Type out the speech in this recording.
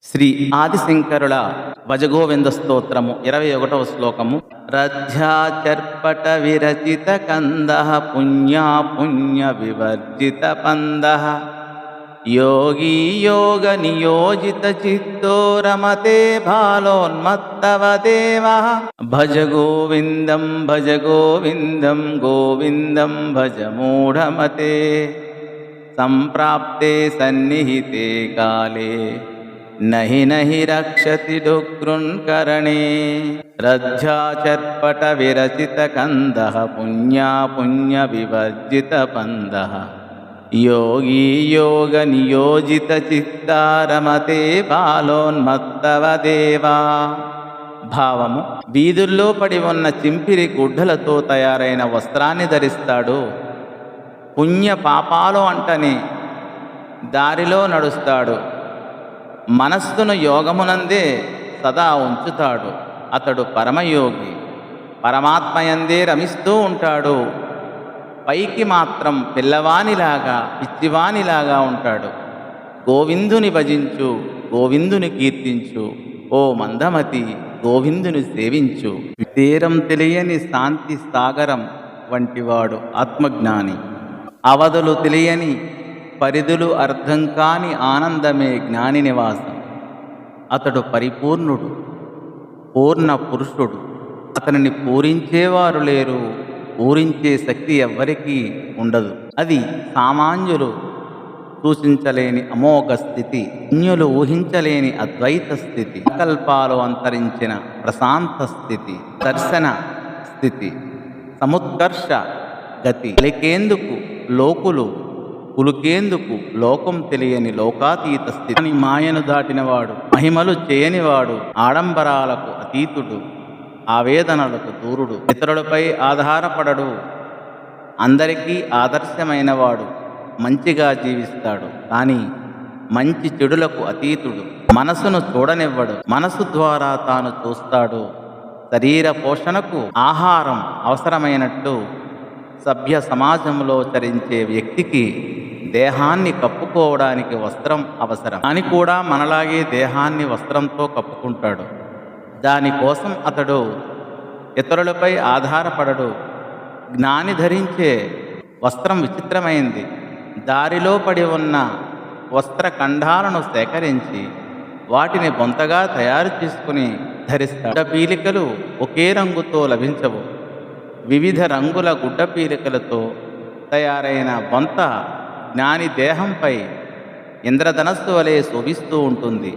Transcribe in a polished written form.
శ్రీ ఆదిశంకరుల భజగోవింద స్తోత్రము 21వ శ్లోకము. రథ్యాచర్పట విరచిత కంద పుణ్యా పుణ్య వివర్జిత పంద యోగీ యోగ నియోజిత చిత్తో రమతే బాలోన్మత్తవ దేవ. భజ గోవిందం గోవిందం భజ మూఢమతే సంప్రాప్తే సన్నిహితే కాలే నహి నహి రక్షతి డుక్రున్కరణే. రథ్యాచర్పట విరచిత కంద పుణ్యా పుణ్య వివర్జిత పంద యోగీ యోగ నియోజిత చిత్తారమతే బాలోన్మత్తవ దేవా. భావము: వీధుల్లో పడి ఉన్న చింపిరి గుడ్డలతో తయారైన వస్త్రాన్ని ధరిస్తాడు. పుణ్య పాపాలు అంటని దారిలో నడుస్తాడు. మనస్సును యోగమునందే సదా ఉంచుతాడు. అతడు పరమయోగి, పరమాత్మయందే రమిస్తూ ఉంటాడు. పైకి మాత్రం పిల్లవానిలాగా పిచ్చివానిలాగా ఉంటాడు. గోవిందుని భజించు, గోవిందుని కీర్తించు, ఓ మందమతి గోవిందుని సేవించు. తీరం తెలియని శాంతి సాగరం వంటివాడు ఆత్మజ్ఞాని. అవధులు తెలియని పరిధులు అర్థం కాని ఆనందమే జ్ఞాని నివాసం. అతడు పరిపూర్ణుడు, పూర్ణ పురుషుడు. అతనిని పూరించేవారు లేరు. పూరించే శక్తి ఎవ్వరికీ ఉండదు. అది సామాన్యులు సూచించలేని అమోఘ స్థితి, అన్యులు ఊహించలేని అద్వైత స్థితి, సంకల్పాలు అంతరించిన ప్రశాంత స్థితి, దర్శన స్థితి, సముత్కర్ష గతి. పలికేందుకు లోకులు, పులుకేందుకు లోకం తెలియని లోకాతీత స్థితి. మాయను దాటినవాడు, మహిమలు చేయనివాడు, ఆడంబరాలకు అతీతుడు, ఆవేదనలకు దూరుడు, ఇతరులపై ఆధారపడడు, అందరికీ ఆదర్శమైనవాడు, మంచిగా జీవిస్తాడు. కానీ మంచి చెడులకు అతీతుడు. మనసును చూడనివ్వడు, మనసు ద్వారా తాను చూస్తాడు. శరీర పోషణకు ఆహారం అవసరమైనట్టు సభ్య సమాజంలో చరించే వ్యక్తికి దేహాన్ని కప్పుకోవడానికి వస్త్రం అవసరం. అని కూడా మనలాగే దేహాన్ని వస్త్రంతో కప్పుకుంటాడు. దానికోసం అతడు ఇతరులపై ఆధారపడడు. జ్ఞాని ధరించే వస్త్రం విచిత్రమైంది. దారిలో పడి ఉన్న వస్త్రఖండాలను సేకరించి వాటిని బొంతగా తయారు చేసుకుని ధరిస్తాడు. గుడ్డపీలికలు ఒకే రంగుతో లభించవు. వివిధ రంగుల గుడ్డపీలికలతో తయారైన బొంత జ్ఞాని దేహంపై ఇంద్రధనస్సు వలె శోభిస్తూ ఉంటుంది.